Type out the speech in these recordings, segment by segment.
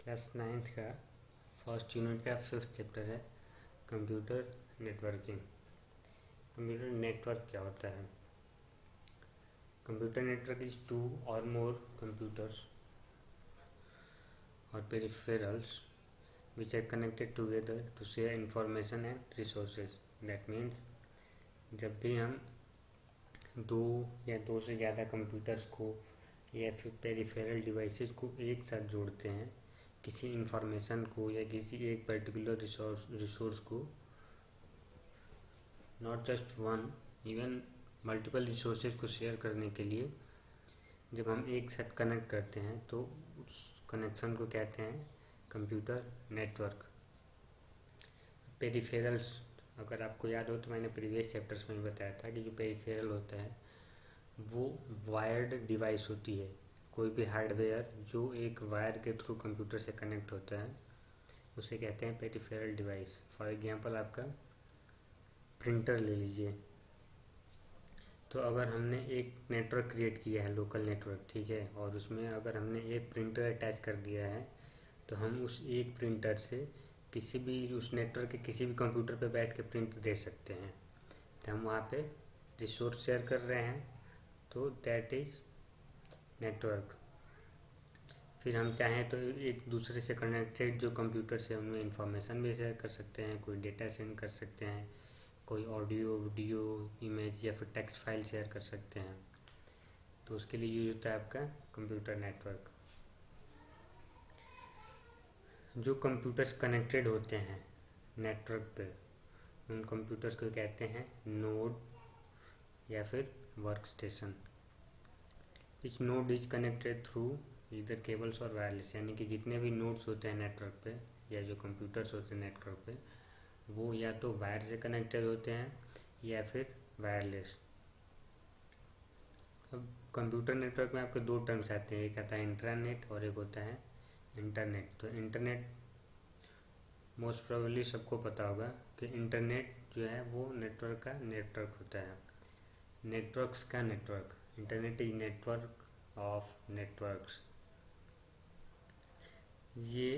Class 9th का first unit का 5th chapter है कंप्यूटर नेटवर्किंग। कंप्यूटर नेटवर्क क्या होता है? कंप्यूटर नेटवर्क इज टू और मोर कंप्यूटर्स और peripherals which are connected together to share information and resources. That means जब भी हम दो या दो से ज़्यादा कंप्यूटर्स को या फिर पेरिफेरल डिवाइसेस को एक साथ जोड़ते हैं किसी इंफॉर्मेशन को या किसी एक पर्टिकुलर रिसोर्स को, not just one, even multiple resources को शेयर करने के लिए जब हम एक साथ कनेक्ट करते हैं तो उस कनेक्शन को कहते हैं कंप्यूटर नेटवर्क। पेरिफेरल्स, अगर आपको याद हो तो मैंने प्रीवियस चैप्टर्स में बताया था कि जो पेरिफेरल होता है वो वायर्ड डिवाइस होती है। कोई भी हार्डवेयर जो एक वायर के थ्रू कंप्यूटर से कनेक्ट होता है उसे कहते हैं पेरिफेरल डिवाइस। फॉर एग्जांपल आपका प्रिंटर ले लीजिए, तो अगर हमने एक नेटवर्क क्रिएट किया है, लोकल नेटवर्क, ठीक है, और उसमें अगर हमने एक प्रिंटर अटैच कर दिया है तो हम उस एक प्रिंटर से किसी भी उस नेटवर्क के किसी भी कंप्यूटर पे बैठ के प्रिंट दे सकते हैं। तो हम वहाँ पे रिसोर्स शेयर कर रहे हैं, तो दैट इज़ नेटवर्क। फिर हम चाहें तो एक दूसरे से कनेक्टेड जो कंप्यूटर से उनमें इंफॉर्मेशन भी शेयर कर सकते हैं, कोई डेटा सेंड कर सकते हैं, कोई ऑडियो, वीडियो, इमेज या फिर टेक्स्ट फाइल शेयर कर सकते हैं। तो उसके लिए यूज होता है आपका कंप्यूटर नेटवर्क। जो कंप्यूटर्स कनेक्टेड होते हैं नेटवर्क पे उन कंप्यूटर्स को कहते हैं नोड या फिर वर्क स्टेशन। इस नोड इज कनेक्टेड थ्रू इधर केबल्स और वायरलेस, यानी कि जितने भी नोड्स होते हैं नेटवर्क पे या जो कंप्यूटर्स होते हैं नेटवर्क पे वो या तो वायर से कनेक्टेड होते हैं या फिर वायरलेस। अब कंप्यूटर नेटवर्क में आपके दो टर्म्स आते हैं, एक आता है इंट्रानेट और एक होता है इंटरनेट। तो इंटरनेट मोस्ट प्रोबेबली सबको पता होगा कि इंटरनेट जो है वो नेटवर्क का नेटवर्क होता है, नेटवर्क्स का network. Internet is network of networks. ये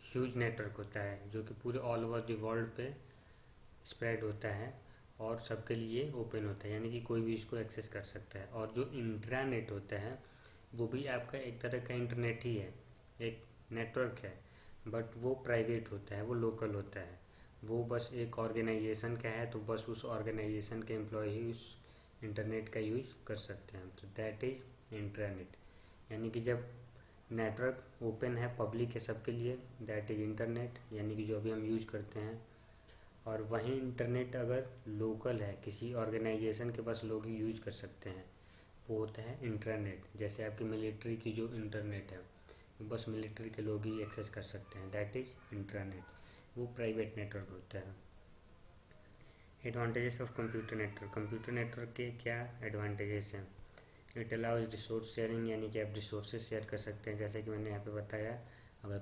ह्यूज नेटवर्क होता है जो कि पूरे ऑल ओवर द वर्ल्ड पे स्प्रेड होता है और सबके लिए ओपन होता है, यानी कि कोई भी इसको एक्सेस कर सकता है। और जो इंट्रानेट होता है वो भी आपका एक तरह का इंटरनेट ही है, एक नेटवर्क है, बट वो प्राइवेट होता है, वो लोकल होता है, वो बस एक ऑर्गेनाइजेशन का है, तो बस उस ऑर्गेनाइजेशन के एम्प्लॉय ही उस इंटरनेट का यूज कर सकते हैं। तो दैट इज इंट्रानेट। यानी कि जब नेटवर्क ओपन है, पब्लिक है सबके लिए, दैट इज इंटरनेट, यानी कि जो अभी हम यूज करते हैं। और वहीं इंटरनेट अगर लोकल है, किसी ऑर्गेनाइजेशन के पास लोग ही यूज कर सकते हैं, वो होता है इंट्रानेट। जैसे आपकी मिलिट्री की जो इंटरनेट है बस मिलिट्री के लोग ही एक्सेस कर सकते हैं, दैट इज़ इंट्रानेट, वो प्राइवेट नेटवर्क होता है। Advantages of computer network. Computer network के क्या एडवांटेजेस हैं? इट अलाउज रिसोर्स शेयरिंग, यानी कि आप रिसोर्सेज शेयर कर सकते हैं। जैसे कि मैंने यहाँ पे बताया, अगर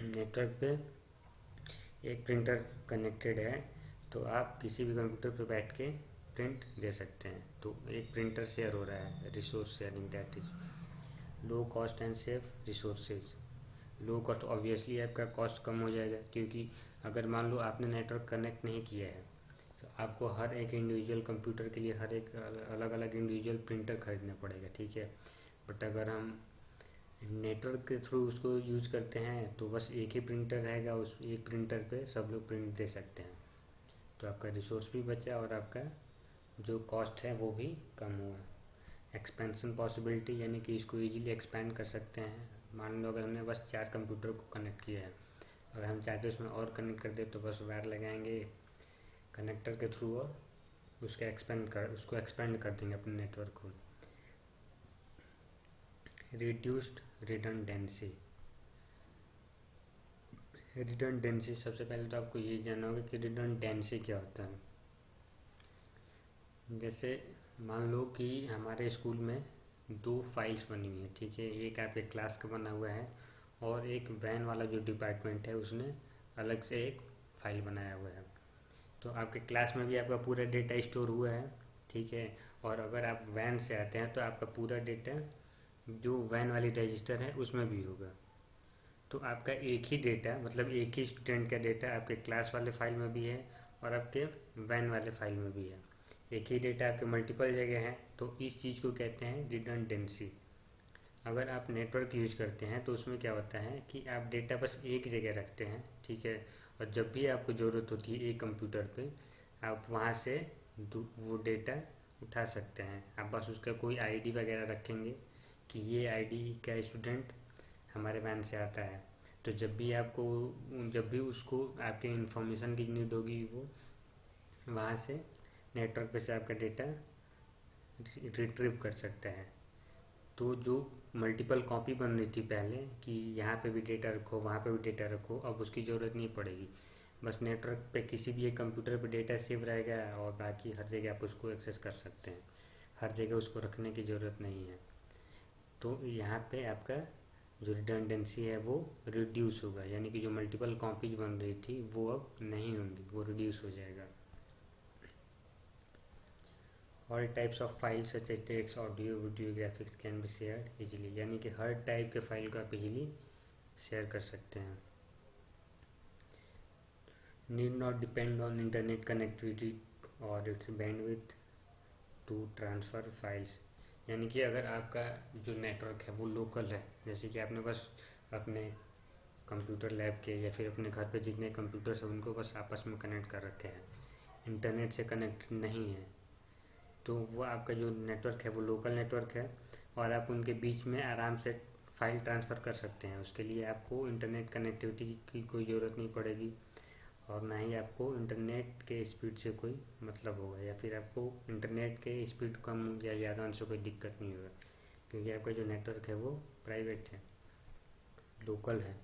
नेटवर्क पे एक प्रिंटर कनेक्टेड है तो आप किसी भी कंप्यूटर पे बैठ के प्रिंट दे सकते हैं, तो एक प्रिंटर शेयर हो रहा है, resource sharing, that is low cost and save resources. Low cost, obviously आपका कॉस्ट कम हो जाएगा, क्योंकि अगर मान लो आपने नेटवर्क कनेक्ट नहीं किया है तो आपको हर एक इंडिविजुअल कंप्यूटर के लिए हर एक अलग अलग इंडिविजुअल प्रिंटर खरीदना पड़ेगा, ठीक है। बट अगर हम नेटवर्क के थ्रू उसको यूज करते हैं तो बस एक ही प्रिंटर रहेगा, उस एक प्रिंटर पे सब लोग प्रिंट दे सकते हैं, तो आपका रिसोर्स भी बचा और आपका जो कॉस्ट है वो भी कम हुआ। एक्सपेंशन पॉसिबिलिटी, यानी कि इसको इजीली एक्सपेंड कर सकते हैं। मान लो अगर हमने बस 4 कंप्यूटर को कनेक्ट किया है, अगर हम चाहते हैं उसमें और कनेक्ट कर दे तो बस वायर लगाएंगे कनेक्टर के थ्रू और उसको एक्सपेंड कर देंगे अपने नेटवर्क को। Reduced redundancy. रिडंडेंसी, सबसे पहले तो आपको ये जानना होगा कि रिडंडेंसी क्या होता है। जैसे मान लो कि हमारे स्कूल में 2 फाइल्स बनी हुई हैं, ठीक है, एक आपके क्लास का बना हुआ है और एक वैन वाला जो डिपार्टमेंट है उसने अलग से एक फाइल बनाया हुआ है। तो आपके क्लास में भी आपका पूरा डेटा स्टोर हुआ है, ठीक है, और अगर आप वैन से आते हैं तो आपका पूरा डेटा जो वैन वाली रजिस्टर है उसमें भी होगा। तो आपका एक ही डेटा, मतलब एक ही स्टूडेंट का डेटा आपके क्लास वाले फाइल में भी है और आपके वैन वाले फाइल में भी है। एक ही डेटा आपके मल्टीपल जगह है, तो इस चीज़ को कहते हैं रिडंडेंसी। अगर आप नेटवर्क यूज करते हैं तो उसमें क्या होता है कि आप डेटा बस एक जगह रखते हैं, ठीक है, और जब भी आपको ज़रूरत होती है एक कंप्यूटर पे, आप वहाँ से वो डेटा उठा सकते हैं। आप बस उसका कोई आईडी वगैरह रखेंगे कि ये आईडी का स्टूडेंट हमारे वैन से आता है, तो जब भी उसको आपके इंफॉर्मेशन की नीड होगी, वो वहाँ से नेटवर्क पे से आपका डेटा रिट्रीव कर सकता है। तो जो मल्टीपल कॉपी बन रही थी पहले कि यहाँ पे भी डेटा रखो, वहाँ पे भी डेटा रखो, अब उसकी ज़रूरत नहीं पड़ेगी। बस नेटवर्क पे किसी भी एक कंप्यूटर पे डेटा सेव रहेगा और बाकी हर जगह आप उसको एक्सेस कर सकते हैं। हर जगह उसको रखने की ज़रूरत नहीं है। तो यहाँ पे आपका जो रिडंडेंसी है वो रिड्यूस होगा, यानी कि जो मल्टीपल कॉपीज बन रही थी वो अब नहीं होंगी, वो रिड्यूस हो जाएगा। All types of file such as text, audio, video, graphics can be shared easily, यानी कि हर टाइप के फाइल को आप इजीली शेयर कर सकते हैं। Need not depend on internet connectivity और its bandwidth to transfer files, यानी कि अगर आपका जो नेटवर्क है वो लोकल है, जैसे कि आपने बस अपने कंप्यूटर लैब के या फिर अपने घर पे जितने कंप्यूटर्स हैं उनको बस आपस में कनेक्ट कर रखे हैं, इंटरनेट से कनेक्ट नहीं है, तो वो आपका जो नेटवर्क है वो लोकल नेटवर्क है और आप उनके बीच में आराम से फाइल ट्रांसफ़र कर सकते हैं। उसके लिए आपको इंटरनेट कनेक्टिविटी की कोई ज़रूरत नहीं पड़ेगी और ना ही आपको इंटरनेट के स्पीड से कोई मतलब होगा, या फिर आपको इंटरनेट के स्पीड कम या ज़्यादा होने से कोई दिक्कत नहीं होगा, क्योंकि आपका जो नेटवर्क है वो प्राइवेट है, लोकल है।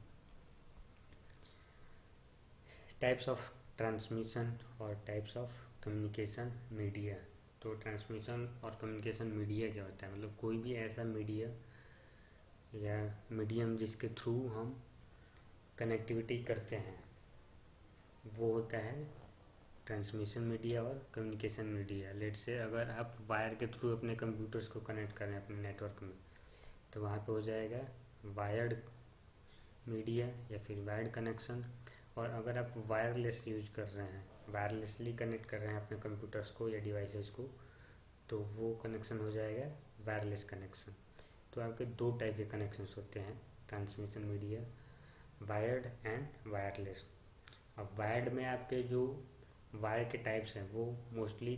टाइप्स ऑफ ट्रांसमिशन और टाइप्स ऑफ कम्युनिकेशन मीडिया। तो ट्रांसमिशन और कम्युनिकेशन मीडिया क्या होता है, मतलब कोई भी ऐसा मीडिया या मीडियम जिसके थ्रू हम कनेक्टिविटी करते हैं वो होता है ट्रांसमिशन मीडिया और कम्युनिकेशन मीडिया। लेट से अगर आप वायर के थ्रू अपने कंप्यूटर्स को कनेक्ट करें अपने नेटवर्क में, तो वहाँ पे हो जाएगा वायर्ड मीडिया या फिर वायर्ड कनेक्शन। और अगर आप वायरलेस यूज कर रहे हैं, वायरलेसली कनेक्ट कर रहे हैं अपने कंप्यूटर्स को या डिवाइसेस को, तो वो कनेक्शन हो जाएगा वायरलेस कनेक्शन। तो आपके दो टाइप के कनेक्शंस होते हैं transmission media, wired and wireless. अब वायर्ड में आपके जो वायर के टाइप्स हैं वो मोस्टली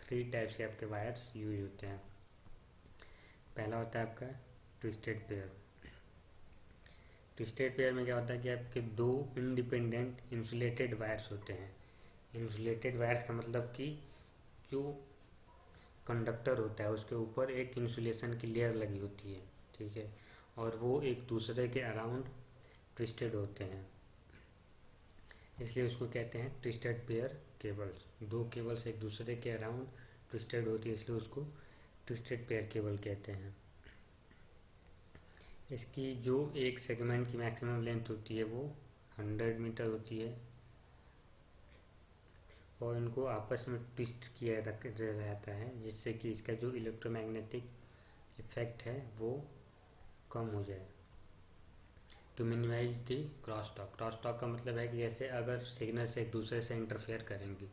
3 टाइप्स के आपके वायर्स यूज होते हैं। पहला होता है आपका ट्विस्टेड पेयर। ट्विस्टेड पेयर में क्या होता है कि आपके 2 इंडिपेंडेंट इंसुलेटेड वायर्स होते हैं। इंसुलेटेड वायर्स का मतलब कि जो कंडक्टर होता है उसके ऊपर एक इंसुलेशन की लेयर लगी होती है, ठीक है, और वो एक दूसरे के अराउंड ट्विस्टेड होते हैं, इसलिए उसको कहते हैं ट्विस्टेड पेयर केबल्स। 2 केबल्स एक दूसरे के अराउंड ट्विस्टेड होती है, इसलिए उसको ट्विस्टेड पेयर केबल कहते हैं। इसकी जो एक सेगमेंट की मैक्सिमम लेंथ होती है वो 100 मीटर होती है और इनको आपस में ट्विस्ट किया रहता है, जिससे कि इसका जो इलेक्ट्रोमैग्नेटिक इफेक्ट है वो कम हो जाए। To minimise the cross talk. Cross talk का मतलब है कि जैसे अगर सिग्नल से एक दूसरे से इंटरफेयर करेंगे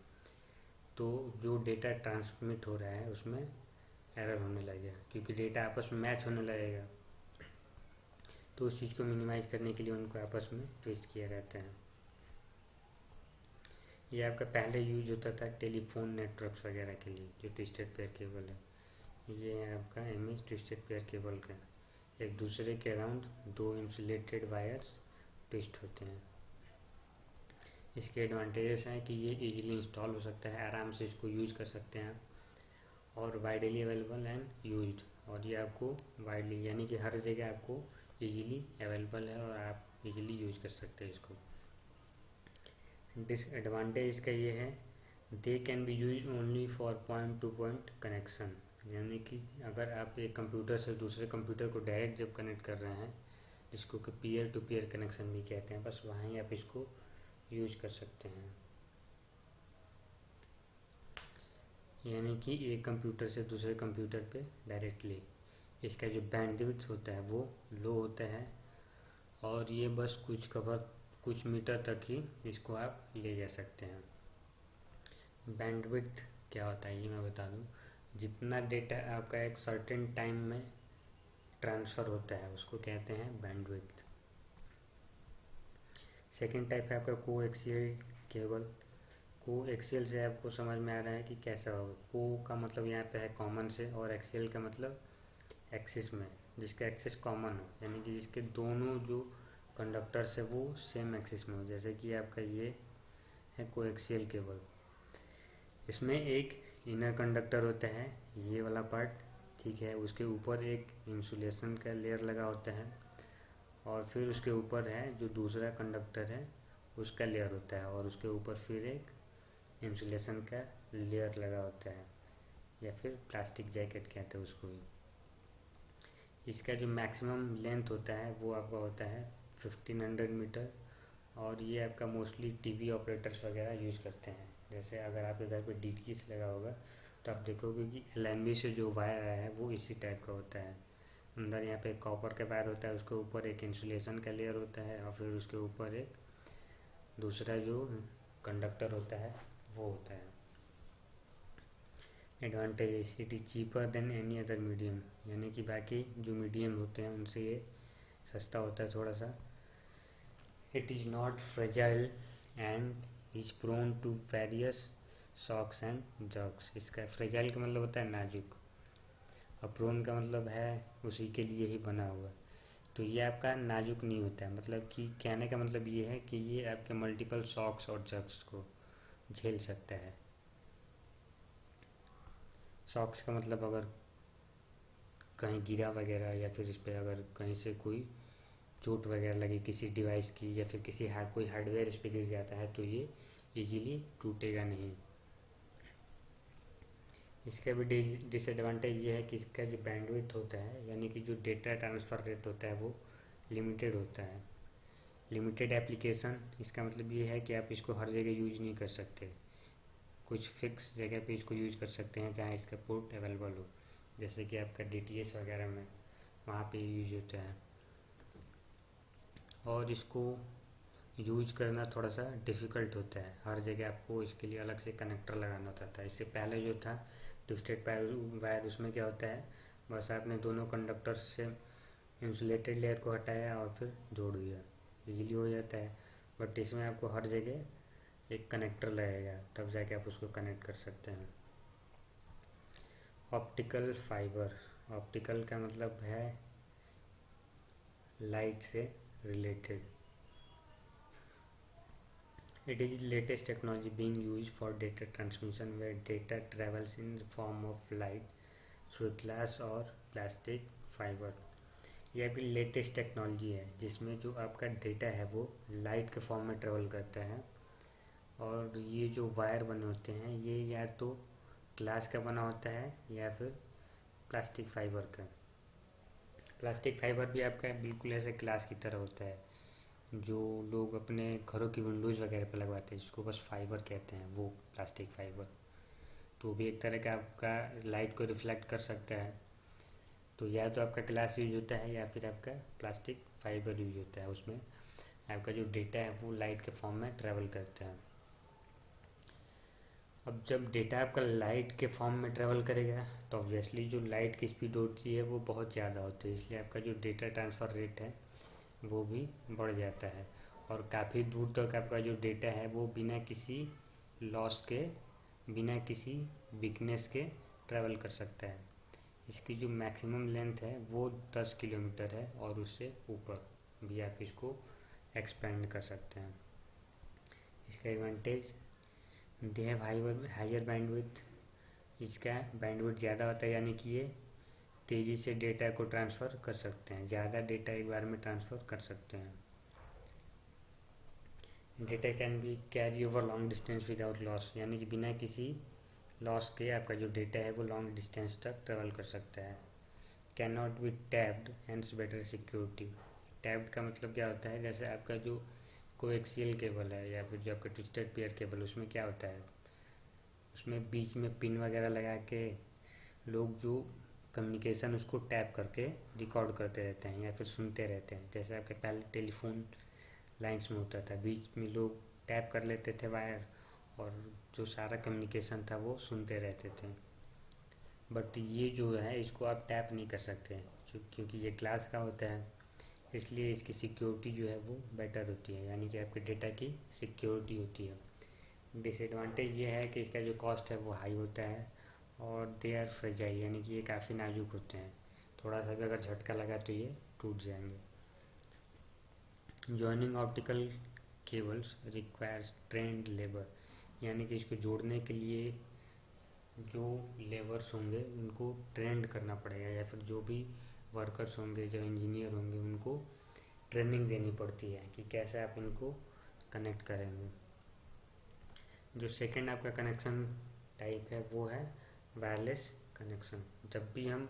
तो जो डेटा ट्रांसमिट हो रहा है उसमें एरर होने लगेगा, क्योंकि डेटा आपस में मैच होने लगेगा। तो उस चीज़ को मिनिमाइज करने के लिए उनको आपस में ट्विस्ट किया रहता है। ये आपका पहले यूज होता था टेलीफोन नेटवर्क्स वगैरह के लिए, जो ट्विस्टेड पेयर केबल है। ये है आपका इमेज ट्विस्टेड पेयर केबल का। एक दूसरे के अराउंड 2 इंसुलेटेड वायर्स ट्विस्ट होते हैं। इसके एडवांटेजेस हैं कि ये इजीली इंस्टॉल हो सकता है, आराम से इसको यूज कर सकते हैं और वाइडली अवेलेबल एंड यूज्ड। और ये आपको वाइडली यानी कि हर जगह आपको इजीली अवेलेबल है और आप इजीली यूज कर सकते हैं इसको। डिसएडवांटेज इसका ये है दे can B use only for point two point connection, यानी कि अगर आप एक कंप्यूटर से दूसरे कंप्यूटर को डायरेक्ट जब कनेक्ट कर रहे हैं, जिसको कि पीयर टू पीयर कनेक्शन भी कहते हैं, बस वहाँ ही आप इसको यूज कर सकते हैं। यानी कि एक कंप्यूटर से दूसरे कंप्यूटर पे डायरेक्टली। इसका जो बैंडविड्थ होता है वो लो होता है और और ये बस कुछ मीटर तक ही इसको आप ले जा सकते हैं। बैंडविड्थ क्या होता है ये मैं बता दूं। जितना डेटा आपका एक सर्टेन टाइम में ट्रांसफ़र होता है उसको कहते हैं बैंडविड्थ। सेकेंड टाइप है आपका कोएक्सियल केबल। कोएक्सियल से आपको समझ में आ रहा है कि कैसा होगा। को का मतलब यहाँ पे है कॉमन से, और एक्सियल का मतलब एक्सिस में, जिसका एक्सिस कॉमन हो, यानी कि जिसके दोनों जो कंडक्टर्स है वो सेम एक्सिस में हो। जैसे कि आपका ये है कोएक्सियल केबल। इसमें एक इनर कंडक्टर होता है, ये वाला पार्ट, ठीक है। उसके ऊपर एक इंसुलेशन का लेयर लगा होता है, और फिर उसके ऊपर है जो दूसरा कंडक्टर है उसका लेयर होता है, और उसके ऊपर फिर एक इंसुलेशन का लेयर लगा होता है, या फिर प्लास्टिक जैकेट कहते हैं उसको ही। इसका जो मैक्सिमम लेंथ होता है वो आपका होता है 1500 मीटर, और ये आपका मोस्टली टीवी ऑपरेटर्स वगैरह यूज़ करते हैं। जैसे अगर आपके घर पे डीटीएच लगा होगा तो आप देखोगे कि एलएनबी से जो वायर आया है वो इसी टाइप का होता है। अंदर यहाँ पे कॉपर का वायर होता है, उसके ऊपर एक इंसुलेशन का लेयर होता है, और फिर उसके ऊपर एक दूसरा जो कंडक्टर होता है वो होता है। Advantage, it is cheaper than any other medium, यानी कि बाकी जो मीडियम होते हैं उनसे ये सस्ता होता है थोड़ा सा। It is not fragile and is prone to various shocks and jerks. इसका फ्रेजाइल का मतलब होता है नाजुक, और प्रोन का मतलब है उसी के लिए ही बना हुआ। तो ये आपका नाजुक नहीं होता है, मतलब कि कहने का मतलब ये है कि ये आपके मल्टीपल शॉक्स और जर्क्स को झेल सकता है। शॉक्स का मतलब अगर कहीं गिरा वगैरह, या फिर इस पर अगर कहीं से कोई चोट वगैरह लगी किसी डिवाइस की, या फिर कोई हार्डवेयर इस पर गिर जाता है तो ये इजीली टूटेगा नहीं। इसका भी डिसएडवांटेज ये है कि इसका जो बैंडविड्थ होता है, यानी कि जो डेटा ट्रांसफ़र रेट होता है वो लिमिटेड होता है। लिमिटेड एप्लीकेशन, इसका मतलब ये है कि आप इसको हर जगह यूज नहीं कर सकते। कुछ फिक्स जगह पे इसको यूज कर सकते हैं जहाँ इसका पोर्ट अवेलेबल हो, जैसे कि आपका डीटीएच वगैरह में वहाँ पे यूज होता है। और इसको यूज करना थोड़ा सा डिफ़िकल्ट होता है, हर जगह आपको इसके लिए अलग से कनेक्टर लगाना होता था। इससे पहले जो था ट्विस्टेड वायर, उसमें क्या होता है, बस आपने दोनों कंडक्टर से इंसुलेटेड लेयर को हटाया और फिर जोड़ दिया, इजीली हो जाता है। बट इसमें आपको हर जगह एक कनेक्टर लगेगा, तब जाके आप उसको कनेक्ट कर सकते हैं। ऑप्टिकल फाइबर, ऑप्टिकल का मतलब है लाइट से related. It is the latest technology being used for data transmission where data travels in the form of light through glass or plastic fiber। यह भी लेटेस्ट टेक्नोलॉजी है जिसमें जो आपका डेटा है वो लाइट के फॉर्म में ट्रेवल करता है, और ये जो वायर बने होते हैं ये या तो ग्लास का बना होता है या फिर प्लास्टिक फाइबर का। प्लास्टिक फाइबर भी आपका बिल्कुल ऐसे ग्लास की तरह होता है, जो लोग अपने घरों की विंडोज़ वगैरह पर लगवाते हैं, जिसको बस फाइबर कहते हैं, वो प्लास्टिक फाइबर। तो भी एक तरह का आपका लाइट को रिफ्लेक्ट कर सकता है। तो या तो आपका ग्लास यूज होता है या फिर आपका प्लास्टिक फाइबर यूज होता है, उसमें आपका जो डेटा है वो लाइट के फॉर्म में ट्रैवल करता है। अब जब डेटा आपका लाइट के फॉर्म में ट्रैवल करेगा तो ऑब्वियसली जो लाइट की स्पीड होती है वो बहुत ज़्यादा होती है, इसलिए आपका जो डेटा ट्रांसफ़र रेट है वो भी बढ़ जाता है, और काफ़ी दूर तक आपका जो डेटा है वो बिना किसी लॉस के, बिना किसी वीकनेस के ट्रैवल कर सकता है। इसकी जो मैक्सिमम लेंथ है वो 10 किलोमीटर है, और उससे ऊपर भी आप इसको एक्सपेंड कर सकते हैं। इसका advantage, they have higher bandwidth, इसका बैंडविड्थ ज़्यादा होता है, यानी कि ये तेज़ी से डेटा को ट्रांसफ़र कर सकते हैं, ज़्यादा डेटा एक बार में ट्रांसफ़र कर सकते हैं। Data can be carry over long distance without loss, यानी कि बिना किसी लॉस के आपका जो डेटा है वो लॉन्ग डिस्टेंस तक ट्रेवल कर सकता है। Can not be tapped, hence better security. Tapped का मतलब क्या होता है, जैसे आपका जो कोएक्सियल केबल है या फिर जो आपका ट्विस्टेड पेयर केबल, उसमें क्या होता है, उसमें बीच में पिन वगैरह लगा के लोग जो कम्युनिकेशन उसको टैप करके रिकॉर्ड करते रहते हैं या फिर सुनते रहते हैं। जैसे आपके पहले टेलीफोन लाइंस में होता था, बीच में लोग टैप कर लेते थे वायर और जो सारा कम्युनिकेशन था वो सुनते रहते थे। बट ये जो है इसको आप टैप नहीं कर सकते क्योंकि ये ग्लास का होता है, इसलिए इसकी सिक्योरिटी जो है वो बेटर होती है, यानी कि आपके डेटा की सिक्योरिटी होती है। डिसएडवांटेज ये है कि इसका जो कॉस्ट है वो हाई होता है और दे आर फ्रेजाइल, यानी कि ये काफ़ी नाजुक होते हैं, थोड़ा सा भी अगर झटका लगा तो ये टूट जाएंगे। Joining optical cables requires trend labour, यानी कि इसको जोड़ने के लिए जो लेबर्स होंगे उनको ट्रेंड करना पड़ेगा, या फिर जो भी वर्कर्स होंगे, जो इंजीनियर होंगे, उनको ट्रेनिंग देनी पड़ती है कि कैसे आप इनको कनेक्ट करेंगे। जो सेकंड आपका कनेक्शन टाइप है वो है वायरलेस कनेक्शन। जब भी हम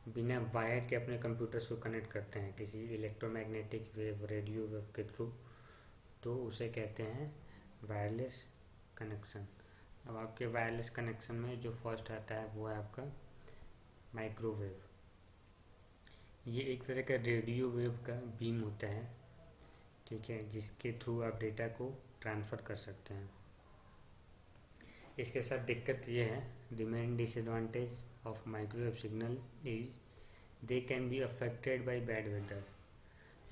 बिना वायर के अपने कंप्यूटर्स को कनेक्ट करते हैं किसी इलेक्ट्रोमैग्नेटिक वेव, रेडियो वेव के थ्रू, तो उसे कहते हैं वायरलेस कनेक्शन। अब आपके वायरलेस कनेक्शन में जो फर्स्ट आता है वो है आपका माइक्रोवेव। ये एक तरह का रेडियो वेव का बीम होता है, ठीक है, जिसके थ्रू आप डेटा को ट्रांसफ़र कर सकते हैं। इसके साथ दिक्कत ये है, the main disadvantage of microwave signal is they can be affected by bad weather,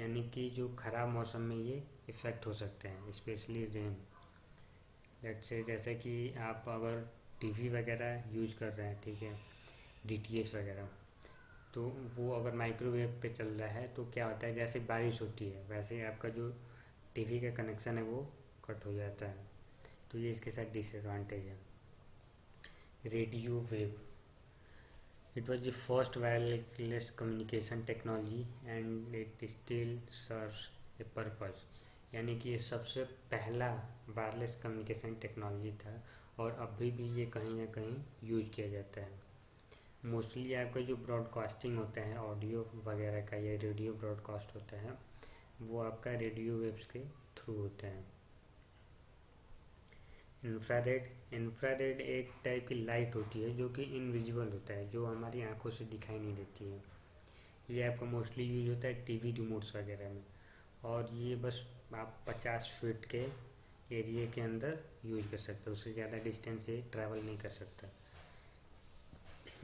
यानी कि जो ख़राब मौसम में ये इफ़ेक्ट हो सकते हैं, स्पेशली रेन। लेट्स से जैसे कि आप अगर टीवी वगैरह यूज कर रहे हैं, ठीक है, डीटीएच वगैरह, तो वो अगर माइक्रोवेव पे चल रहा है तो क्या होता है, जैसे बारिश होती है वैसे आपका जो टीवी का कनेक्शन है वो कट हो जाता है। तो ये इसके साथ डिसएडवांटेज है। Radio wave, it was the first wireless communication technology and it still serves a purpose, यानी कि ये सबसे पहला वायरलेस कम्युनिकेशन टेक्नोलॉजी था और अभी भी ये कहीं ना कहीं यूज किया जाता है। मोस्टली आपका जो ब्रॉडकास्टिंग होता है ऑडियो वगैरह का या रेडियो ब्रॉडकास्ट होता है वो आपका रेडियो वेव्स के थ्रू होता है। इंफ्रारेड एक टाइप की लाइट होती है जो कि इनविजिबल होता है, जो हमारी आंखों से दिखाई नहीं देती है। ये आपका मोस्टली यूज होता है टीवी रिमोट्स वगैरह में, और ये बस आप 50 फीट के एरिया के अंदर यूज कर सकते हो, उससे ज़्यादा डिस्टेंस ये ट्रैवल नहीं कर सकता।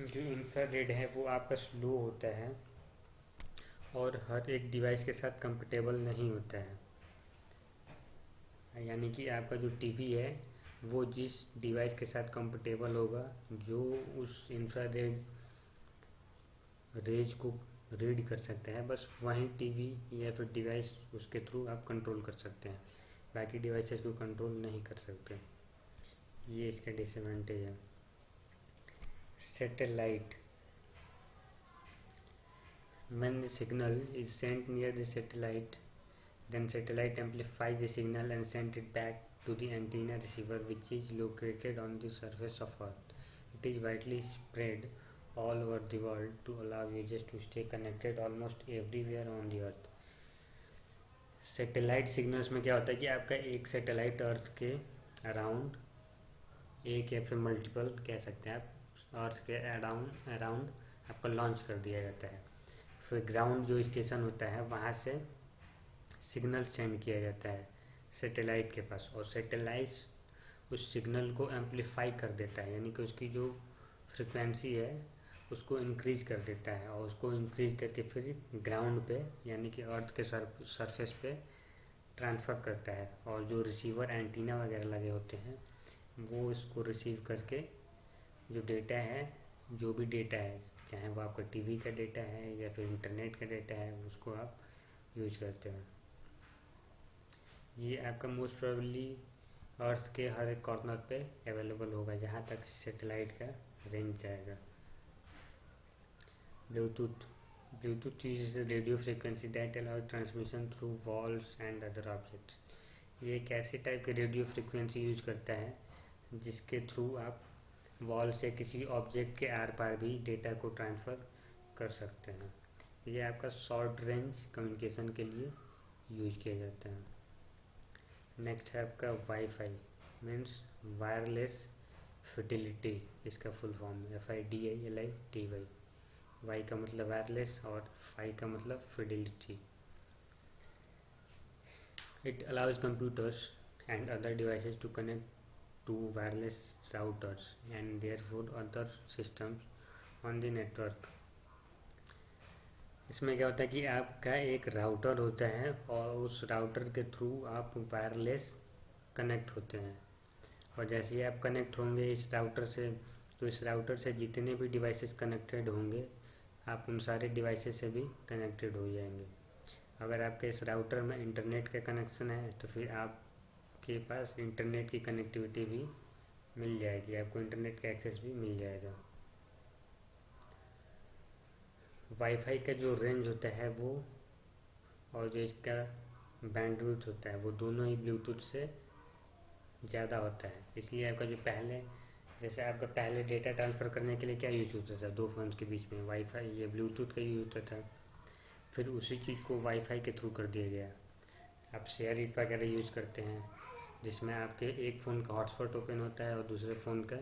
जो इंफ्रारेड है वो आपका स्लो होता है और हर एक डिवाइस के साथ कंपेटेबल नहीं होता है, यानी कि आपका जो टीवी है वो जिस डिवाइस के साथ कंपेटेबल होगा, जो उस इंफ्रारेड रेज को रीड कर सकते हैं, बस वही टीवी या फिर डिवाइस उसके थ्रू आप कंट्रोल कर सकते हैं, बाकी डिवाइसेस को कंट्रोल नहीं कर सकते। ये इसका डिसएडवांटेज है। Satellite, when the signal is sent near the satellite, then satellite amplifies the signal and sends it back to the antenna receiver, which is located on the surface of Earth. It is widely spread all over the world to allow users to stay connected almost everywhere on the Earth. Satellite signals में क्या होता है कि आपका एक satellite अर्थ के around, एक या फिर मल्टीपल कह सकते हैं आप, अर्थ के अराउंड आपका लॉन्च कर दिया जाता है। फिर ग्राउंड जो स्टेशन होता है वहाँ से सिग्नल सेंड किया जाता है सैटेलाइट के पास, और सैटेलाइट उस सिग्नल को एम्पलीफाई कर देता है, यानी कि उसकी जो फ्रिक्वेंसी है उसको इंक्रीज़ कर देता है, और उसको इंक्रीज़ करके फिर ग्राउंड पे यानी कि अर्थ के सरफेस पे ट्रांसफ़र करता है, और जो रिसीवर एंटीना वगैरह लगे होते हैं वो इसको रिसीव करके जो डेटा है, जो भी डेटा है, चाहे वो आपका टीवी का डेटा है या फिर इंटरनेट का डेटा है, उसको आप यूज करते हो। ये आपका मोस्ट प्रोबेबली अर्थ के हर एक कॉर्नर पे अवेलेबल होगा जहाँ तक सैटेलाइट का रेंज जाएगा। Bluetooth is radio frequency that allow transmission through walls and other objects. ये एक ऐसे टाइप के रेडियो फ्रिक्वेंसी यूज करता है जिसके थ्रू आप वॉल से किसी ऑब्जेक्ट के आर पार भी डेटा को ट्रांसफ़र कर सकते हैं। ये आपका शॉर्ट रेंज कम्युनिकेशन के लिए यूज किया जाता है। नेक्स्ट है आपका वाईफाई, मीन्स वायरलेस फिडेलिटी, इसका फुल फॉर्म FIDALITY। वाई का मतलब वायरलेस और फाई का मतलब fidelity. It allows computers and other devices to connect to wireless routers and therefore other systems on the network. इसमें क्या होता है कि आपका एक राउटर होता है और उस राउटर के थ्रू आप वायरलेस कनेक्ट होते हैं, और जैसे ही आप कनेक्ट होंगे इस राउटर से, तो इस राउटर से जितने भी डिवाइसेस कनेक्टेड होंगे आप उन सारे डिवाइसेस से भी कनेक्टेड हो जाएंगे। अगर आपके इस राउटर में इंटरनेट का कनेक्शन है तो फिर आपके पास इंटरनेट की कनेक्टिविटी भी मिल जाएगी, आपको इंटरनेट का एक्सेस भी मिल जाएगा। वाईफाई का जो रेंज होता है वो, और जो इसका बैंडविड्थ होता है, वो दोनों ही ब्लूटूथ से ज़्यादा होता है। इसलिए आपका जो पहले, जैसे आपका पहले डेटा ट्रांसफ़र करने के लिए क्या यूज़ होता था, दो फ़ोन्स के बीच में वाईफाई या ब्लूटूथ का यूज़ होता था। फिर उसी चीज़ को वाईफाई के थ्रू कर दिया गया। आप शेयर इट वगैरह यूज़ करते हैं जिसमें आपके एक फ़ोन का हॉटस्पॉट ओपन होता है और दूसरे फ़ोन का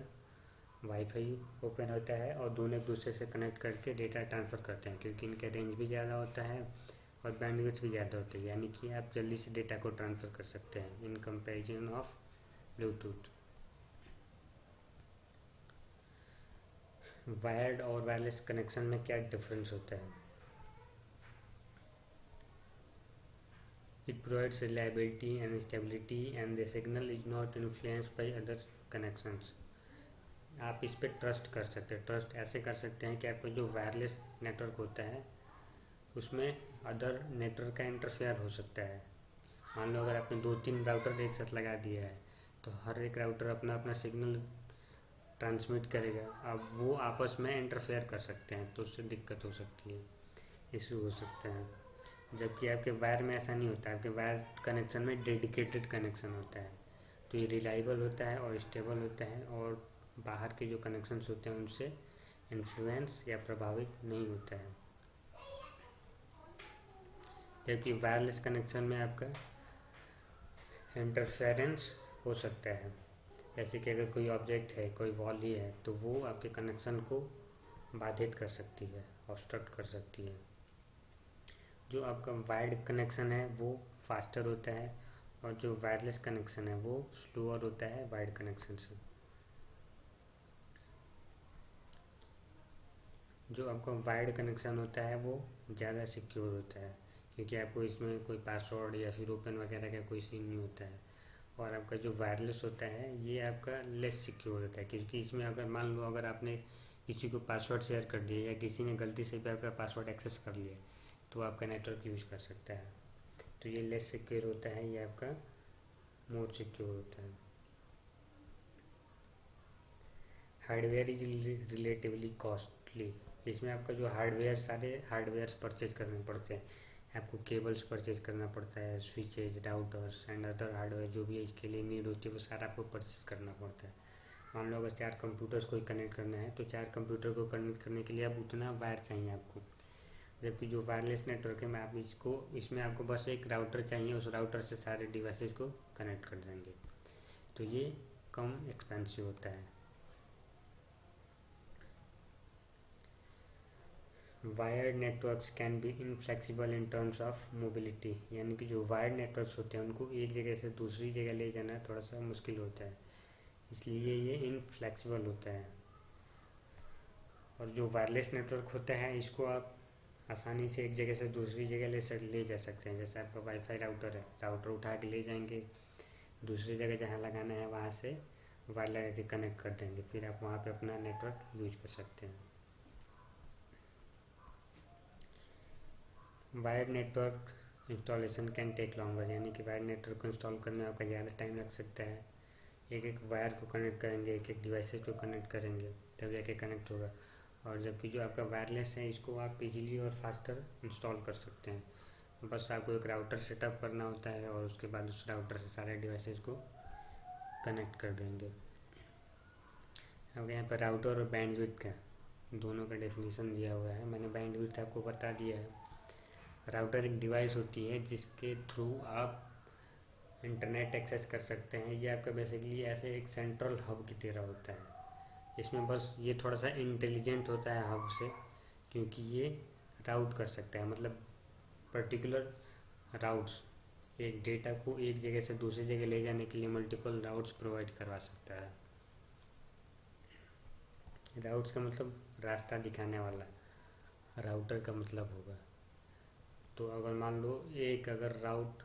वाईफाई ओपन होता है, और दोनों एक दूसरे से कनेक्ट करके डेटा ट्रांसफ़र करते हैं, क्योंकि इनका रेंज भी ज़्यादा होता है और बैंडविड्थ भी ज़्यादा होती है, यानी कि आप जल्दी से डेटा को ट्रांसफ़र कर सकते हैं in comparison of Bluetooth. Wired और वायरलेस कनेक्शन में क्या डिफरेंस होता है? It provides reliability and stability and the signal is not influenced by other connections. आप इस पर ट्रस्ट कर सकते हैं। ट्रस्ट ऐसे कर सकते हैं कि आपका जो वायरलेस नेटवर्क होता है उसमें अदर नेटवर्क का इंटरफेयर हो सकता है। मान लो अगर आपने 2-3 राउटर एक साथ लगा दिया है तो हर एक राउटर अपना अपना सिग्नल ट्रांसमिट करेगा, अब वो आपस में इंटरफेयर कर सकते हैं, तो उससे दिक्कत हो सकती है, इशू हो सकते हैं। जबकि आपके वायर में ऐसा नहीं होता, आपके वायर कनेक्शन में डेडिकेटेड कनेक्शन होता है, तो ये रिलायबल होता है और स्टेबल होता है, और बाहर के जो कनेक्शंस होते हैं उनसे इन्फ्लुएंस या प्रभावित नहीं होता है। जबकि वायरलेस कनेक्शन में आपका इंटरफेरेंस हो सकता है, जैसे कि अगर कोई ऑब्जेक्ट है, कोई वॉल ही है, तो वो आपके कनेक्शन को बाधित कर सकती है, ऑब्स्ट्रक्ट कर सकती है। जो आपका वायर्ड कनेक्शन है वो फास्टर होता है, और जो वायरलेस कनेक्शन है वो स्लोअर होता है वायर्ड कनेक्शन से। जो आपका वायर्ड कनेक्शन होता है वो ज़्यादा सिक्योर होता है, क्योंकि आपको इसमें कोई पासवर्ड या फिर ओपन वगैरह का कोई सीन नहीं होता है। और आपका जो वायरलेस होता है ये आपका लेस सिक्योर होता है, क्योंकि इसमें अगर मान लो अगर आपने किसी को पासवर्ड शेयर कर दिया या किसी ने गलती से भी आपका पासवर्ड एक्सेस कर लिया तो आपका नेटवर्क यूज़ कर सकता है, तो ये लेस सिक्योर होता है, ये आपका मोर सिक्योर होता है। Hardware is relatively costly. इसमें आपका जो हार्डवेयर, सारे हार्डवेयर परचेज करने पड़ते हैं, आपको केबल्स परचेज करना पड़ता है, switches, routers and other hardware जो भी इसके लिए नीड होती है वो सारा आपको परचेज करना पड़ता है। मान लो अगर 4 कंप्यूटर्स को कनेक्ट करना है तो 4 कंप्यूटर को कनेक्ट करने के लिए अब उतना वायर चाहिए आपको। जबकि जो वायरलेस नेटवर्क है में आप इसमें आपको बस एक राउटर चाहिए, उस राउटर से सारे डिवाइसेस को कनेक्ट कर देंगे, तो ये कम एक्सपेंसिव होता है। Wired networks can be inflexible in terms of mobility, यानी कि जो वायर्ड नेटवर्क्स होते हैं उनको एक जगह से दूसरी जगह ले जाना थोड़ा सा मुश्किल होता है, इसलिए ये इनफ्लेक्सिबल होता है। और जो वायरलेस नेटवर्क होता है इसको आप आसानी से एक जगह से दूसरी जगह ले जा सकते हैं। जैसे आपका वाईफाई राउटर है, राउटर उठा के ले जाएंगे दूसरी जगह जहाँ लगाना है, वहाँ से वायर लगा के कनेक्ट कर देंगे, फिर आप वहाँ पे अपना नेटवर्क यूज कर सकते हैं। Wired network installation can take longer, यानी कि वायर्ड नेटवर्क को इंस्टॉल करने में आपका ज़्यादा टाइम लग सकता है। एक एक वायर को कनेक्ट करेंगे, एक एक डिवाइसेस को कनेक्ट करेंगे, तब जाके कनेक्ट होगा। और जबकि जो आपका वायरलेस है इसको आप इजीली और फास्टर इंस्टॉल कर सकते हैं। बस आपको एक राउटर सेटअप करना होता है और उसके बाद उस राउटर से सारे डिवाइसेस को कनेक्ट कर देंगे। अब यहाँ पर राउटर और बैंडविड्थ का दोनों का डेफिनेशन दिया हुआ है, मैंने बैंडविड्थ आपको बता दिया है। राउटर एक डिवाइस होती है जिसके थ्रू आप इंटरनेट एक्सेस कर सकते हैं। ये आपका बेसिकली ऐसे एक सेंट्रल हब की तरह होता है। इसमें बस ये थोड़ा सा इंटेलिजेंट होता है हब से, क्योंकि ये राउट कर सकता है, मतलब पर्टिकुलर राउट्स, एक डेटा को एक जगह से दूसरी जगह ले जाने के लिए मल्टीपल राउट्स प्रोवाइड करवा सकता है। राउट्स का मतलब रास्ता दिखाने वाला, राउटर का मतलब होगा। तो अगर मान लो एक अगर राउट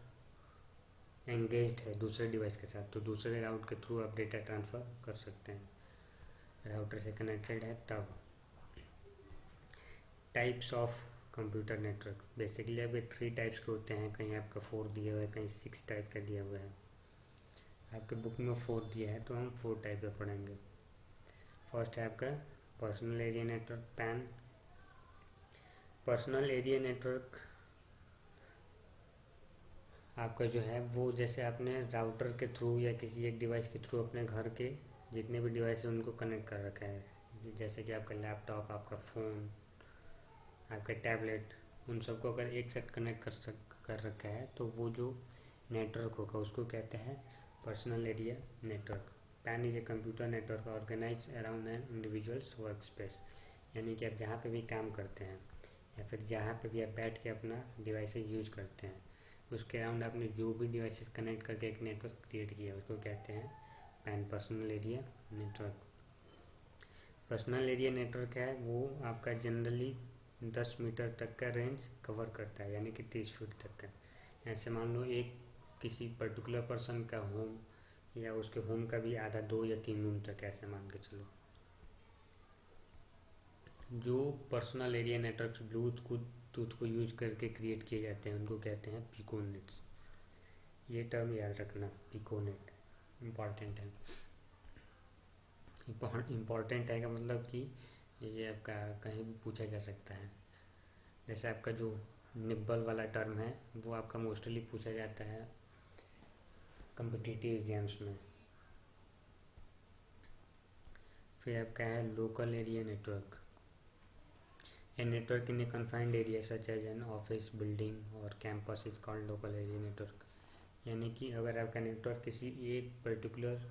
एंगेज्ड है दूसरे डिवाइस के साथ, तो दूसरे राउट के थ्रू आप डेटा ट्रांसफ़र कर सकते हैं, राउटर से कनेक्टेड है तब। Types of computer network, basically अब ये 3 टाइप्स के होते हैं, कहीं आपका 4 दिया हुआ है, कहीं 6 टाइप का दिया हुआ है। आपके बुक में 4 दिया है तो हम 4 टाइप का पढ़ेंगे। फर्स्ट है आपका personal area network, pan. Personal area network आपका जो है वो जैसे आपने राउटर के थ्रू या किसी एक डिवाइस के थ्रू अपने घर के जितने भी डिवाइस हैं उनको कनेक्ट कर रखा है, जैसे कि आपका लैपटॉप, आपका फ़ोन, आपका टैबलेट, उन सबको अगर एक साथ कनेक्ट कर रखा है तो वो जो नेटवर्क होगा उसको कहते हैं personal area network. PAN is a computer network organise around an individuals work space, यानी कि आप जहाँ पे भी काम करते हैं या फिर जहाँ पे भी आप बैठ के अपना डिवाइसेस यूज करते हैं, उसके अराउंड आपने जो भी डिवाइसेस कनेक्ट करके एक नेटवर्क क्रिएट किया उसको कहते हैं pan, personal area network. Personal area network है वो आपका जनरली 10 मीटर तक का रेंज कवर करता है, यानी कि 30 फीट तक का। ऐसे मान लो एक किसी पर्टिकुलर पर्सन का होम या उसके होम का भी आधा 2 या 3 रूम तक, ऐसे मान के चलो। जो पर्सनल एरिया नेटवर्क ब्लूटूथ को यूज करके क्रिएट किए जाते हैं उनको कहते हैं पिकोनेट्स। ये टर्म याद रखना, पिकोनेट इम्पॉर्टेंट है। इम्पॉर्टेंट है का मतलब कि ये आपका कहीं भी पूछा जा सकता है। जैसे आपका जो निब्बल वाला टर्म है वो आपका मोस्टली पूछा जाता है कम्पिटिटिव एग्जाम्स में। फिर आपका है local area network. A network in a confined area such as an office, building और campus is called local area network. यानी कि अगर आपका नेटवर्क किसी एक पर्टिकुलर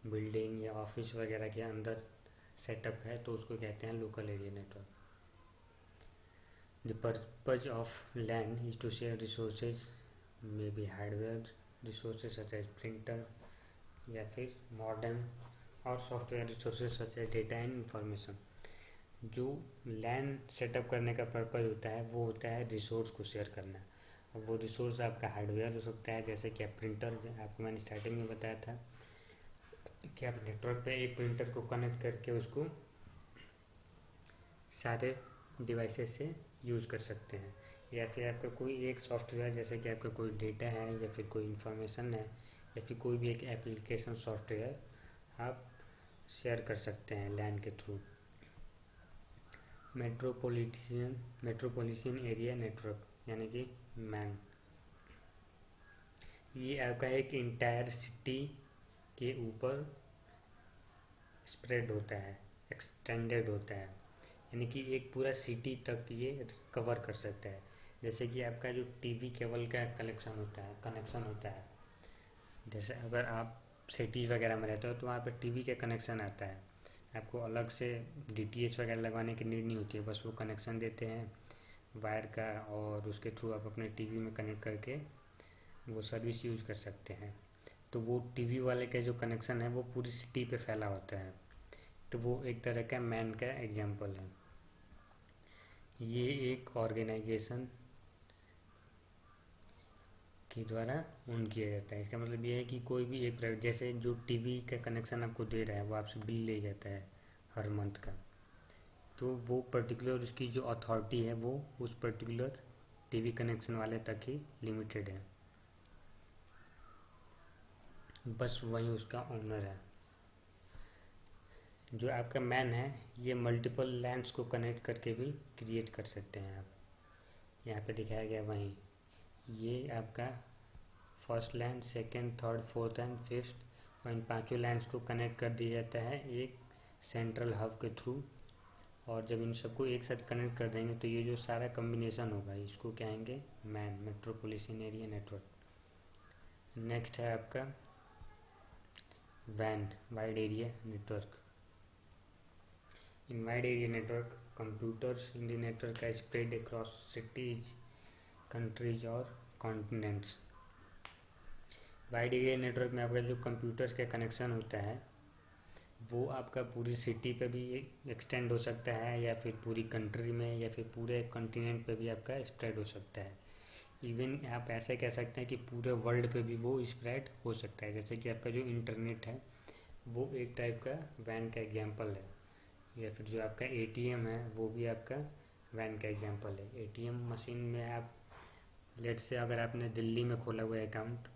बिल्डिंग या ऑफिस वगैरह के अंदर सेटअप है तो उसको कहते हैं local area network. The purpose of LAN is to share resources, may be hardware resources such as printer या फिर मॉडेम, और software resources such as data and information. जो LAN सेटअप करने का पर्पज़ होता है वो होता है रिसोर्स को शेयर करना। अब वो रिसोर्स आपका हार्डवेयर हो सकता है, जैसे कि आप प्रिंटर, आपको मैंने स्टार्टिंग में बताया था कि आप नेटवर्क पे एक प्रिंटर को कनेक्ट करके उसको सारे डिवाइसेस से यूज़ कर सकते हैं। या फिर आपका कोई एक सॉफ्टवेयर, जैसे कि आपका कोई डेटा है या फिर कोई इंफॉर्मेशन है या फिर कोई भी एक एप्लीकेशन सॉफ्टवेयर आप शेयर कर सकते हैं LAN के थ्रू। मेट्रोपॉलिटन एरिया नेटवर्क यानी कि मैन, ये आपका एक इंटायर सिटी के ऊपर स्प्रेड होता है, एक्सटेंडेड होता है, यानी कि एक पूरा सिटी तक ये कवर कर सकता है। जैसे कि आपका जो टीवी केबल का कनेक्शन होता है, जैसे अगर आप सिटी वगैरह में रहते हो तो वहाँ पर टीवी का कनेक्शन आता है, आपको अलग से DTH वगैरह लगवाने की नीड नहीं होती है, बस वो कनेक्शन देते हैं वायर का और उसके थ्रू आप अपने टीवी में कनेक्ट करके वो सर्विस यूज़ कर सकते हैं। तो वो टीवी वाले का जो कनेक्शन है वो पूरी सिटी पे फैला होता है, तो वो एक तरह का मैन का एग्जाम्पल है। ये एक ऑर्गेनाइजेशन के द्वारा ओन किया जाता है। इसका मतलब ये है कि कोई भी एक प्राइवेट, जैसे जो टीवी का कनेक्शन आपको दे रहा है वो आपसे बिल ले जाता है हर मंथ का, तो वो पर्टिकुलर उसकी जो अथॉरिटी है वो उस पर्टिकुलर टीवी कनेक्शन वाले तक ही लिमिटेड है, बस वही उसका ओनर है। जो आपका मैन है ये मल्टीपल लैंड्स को कनेक्ट करके भी क्रिएट कर सकते हैं आप, यहाँ पे दिखाया गया वहीं। ये आपका first land, second, third, fourth and fifth, और इन 5 लैंड्स को कनेक्ट कर दिया जाता है एक सेंट्रल हब के थ्रू, और जब इन सबको एक साथ कनेक्ट कर देंगे तो ये जो सारा कम्बिनेशन होगा इसको कहेंगे man, metropolitan area network. Next है आपका WAN, wide area network. In wide area network, computers in the network are spread across cities, countries और continents. वाइड एरिया नेटवर्क में आपका जो कंप्यूटर्स का कनेक्शन होता है वो आपका पूरी सिटी पे भी एक्सटेंड हो सकता है, या फिर पूरी कंट्री में, या फिर पूरे कॉन्टिनेंट पे भी आपका स्प्रेड हो सकता है. इवन आप ऐसे कह सकते हैं कि पूरे वर्ल्ड पे भी वो स्प्रेड हो सकता है. जैसे कि आपका जो इंटरनेट है वो एक टाइप का वैन का एग्जांपल है, या फिर जो आपका एटीएम है वो भी आपका वैन का एग्जांपल है. एटीएम मशीन में आप लेट से अगर आपने दिल्ली में खोला हुआ है अकाउंट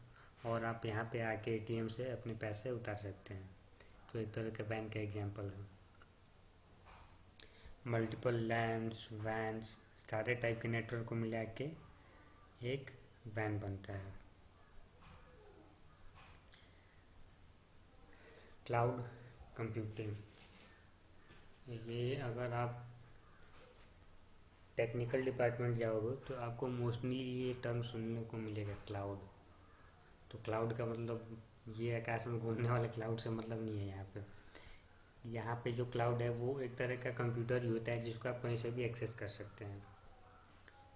और आप यहाँ पे आके एटीएम से अपने पैसे उतार सकते हैं, तो एक तरह का वैन का एग्जांपल है. मल्टीपल लैंड्स, वैन्स, सारे टाइप के नेटवर्क को मिला के एक वैन बनता है. क्लाउड कंप्यूटिंग, ये अगर आप टेक्निकल डिपार्टमेंट जाओगे तो आपको मोस्टली ये टर्म सुनने को मिलेगा, क्लाउड. तो क्लाउड का मतलब ये आकाश में घूमने वाले क्लाउड से मतलब नहीं है. यहाँ पे जो क्लाउड है वो एक तरह का कंप्यूटर ही होता है जिसको आप कहीं से भी एक्सेस कर सकते हैं.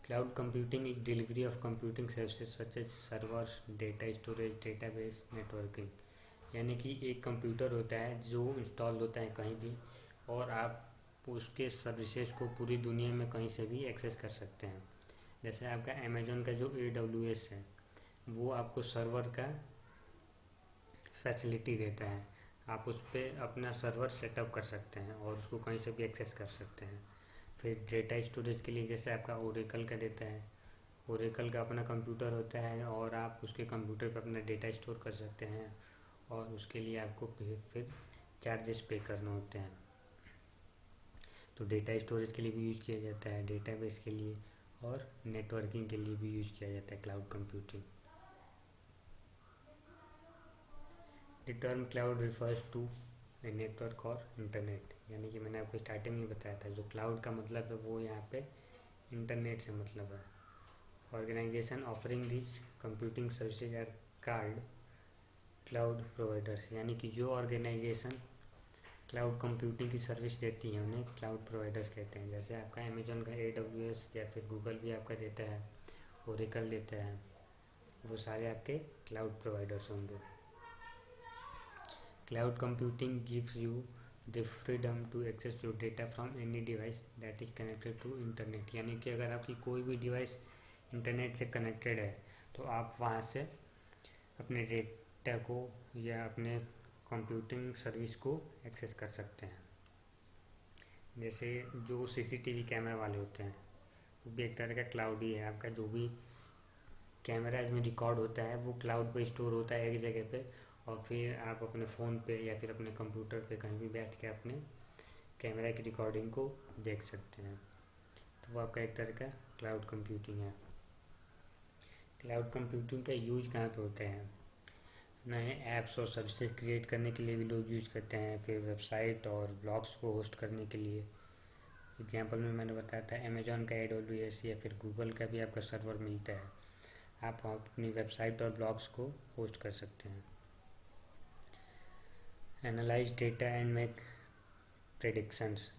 Cloud computing is delivery of computing services such as servers, data storage, database, networking. यानी कि एक कंप्यूटर होता है जो इंस्टॉल होता है कहीं भी और आप उसके सर्विसेज को पूरी दुनिया में कहीं से भी एक्सेस कर सकते हैं. जैसे आपका अमेजोन का जो AWS है वो आपको सर्वर का फैसिलिटी देता है. आप उस पर अपना सर्वर सेटअप कर सकते हैं और उसको कहीं से भी एक्सेस कर सकते हैं. फिर डेटा स्टोरेज के लिए जैसे आपका ओरेकल का देता है, ओरेकल का अपना कंप्यूटर होता है और आप उसके कंप्यूटर पर अपना डेटा स्टोर कर सकते हैं और उसके लिए आपको फिर चार्जेस पे करने होते हैं. तो डेटा स्टोरेज के लिए भी यूज़ किया जाता है, डेटाबेस के लिए और नेटवर्किंग के लिए भी यूज़ किया जाता है cloud computing. The term cloud refers to a network और इंटरनेट. यानी कि मैंने आपको स्टार्टिंग में बताया था जो क्लाउड का मतलब है वो यहाँ पे इंटरनेट से मतलब है. Organisation offering this computing services are called cloud providers. यानी कि जो ऑर्गेनाइजेशन क्लाउड कंप्यूटिंग की सर्विस देती है उन्हें क्लाउड प्रोवाइडर्स कहते हैं. जैसे आपका अमेजोन का AWS या फिर गूगल भी आपका देता है, ओरेकल देता है, वो सारे आपके क्लाउड प्रोवाइडर्स होंगे. Cloud computing gives you the freedom to access your data from any device that is connected to internet. यानी कि अगर आपकी कोई भी डिवाइस इंटरनेट से कनेक्टेड है तो आप वहाँ से अपने डेटा को या अपने कंप्यूटिंग सर्विस को एक्सेस कर सकते हैं. जैसे जो CCTV कैमरा वाले होते हैं वो भी एक तरह का क्लाउड ही है. आपका जो भी कैमरा इसमें रिकॉर्ड होता है वो क्लाउड पे स्टोर होता है एक जगह पे और फिर आप अपने फ़ोन पे या फिर अपने कंप्यूटर पे कहीं भी बैठ के अपने कैमरा की रिकॉर्डिंग को देख सकते हैं. तो वो आपका एक तरह का क्लाउड कंप्यूटिंग है. क्लाउड कंप्यूटिंग का यूज कहाँ पे होता है? नए ऐप्स और सर्विसेज क्रिएट करने के लिए भी लोग यूज़ करते हैं. फिर वेबसाइट और ब्लॉग्स को होस्ट करने के लिए. एग्जांपल में मैंने बताया था अमेजोन का AWS या फिर गूगल का भी आपका सर्वर मिलता है. आप अपनी वेबसाइट और ब्लॉग्स को होस्ट कर सकते हैं. Analyse data and make predictions.